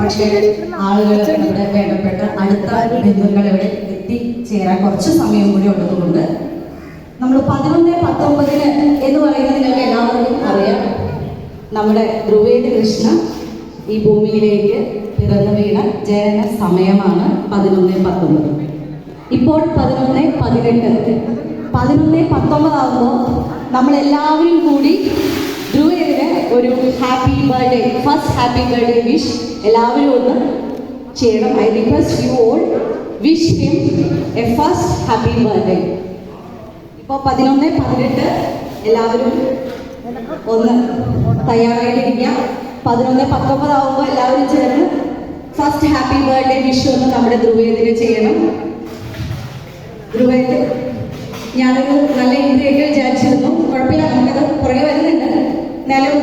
പക്ഷേ ആളുകൾ ഇവിടെ വേണ്ടപ്പെട്ട അടുത്ത ബന്ധുക്കൾ ഇവിടെ എത്തിച്ചേരാൻ കുറച്ച് സമയം കൂടി ഉള്ളതുകൊണ്ട് നമ്മൾ 11-19 എന്ന് പറയുന്നത് നിങ്ങൾക്ക് എല്ലാവർക്കും അറിയാം. നമ്മുടെ ധ്രുവേദ് കൃഷ്ണ ഈ ഭൂമിയിലേക്ക് പിറന്നു വീണ ജനന സമയമാണ് 11-19. ഇപ്പോൾ 11-18. 11-19 ആകുമ്പോൾ നമ്മളെല്ലാവരും കൂടി ധ്രുവേദിന് ഒരു happy birthday, first happy birthday wish എല്ലാവരും ഒന്ന് ചെയ്യണം. I request you all wish him A first happy birthday. ഇപ്പോൾ 11-18 എല്ലാവരും ഒന്ന് തയ്യാറായിട്ടിരിക്കുക. 11-19 ആകുമ്പോൾ എല്ലാവരും ചേർന്ന് ഫസ്റ്റ് ഹാപ്പി ബർത്ത്ഡേ വിഷ് ഒന്ന് നമ്മുടെ ധ്രുവേദിന് ചെയ്യണം. ധ്രുവേദ്, ഞാനൊരു നല്ല ഇൻട്രിയൊക്കെ വിചാരിച്ചിരുന്നു. കുഴപ്പമില്ല, നമുക്കത് പുറകെ വരുന്നുണ്ട്. എന്നാലും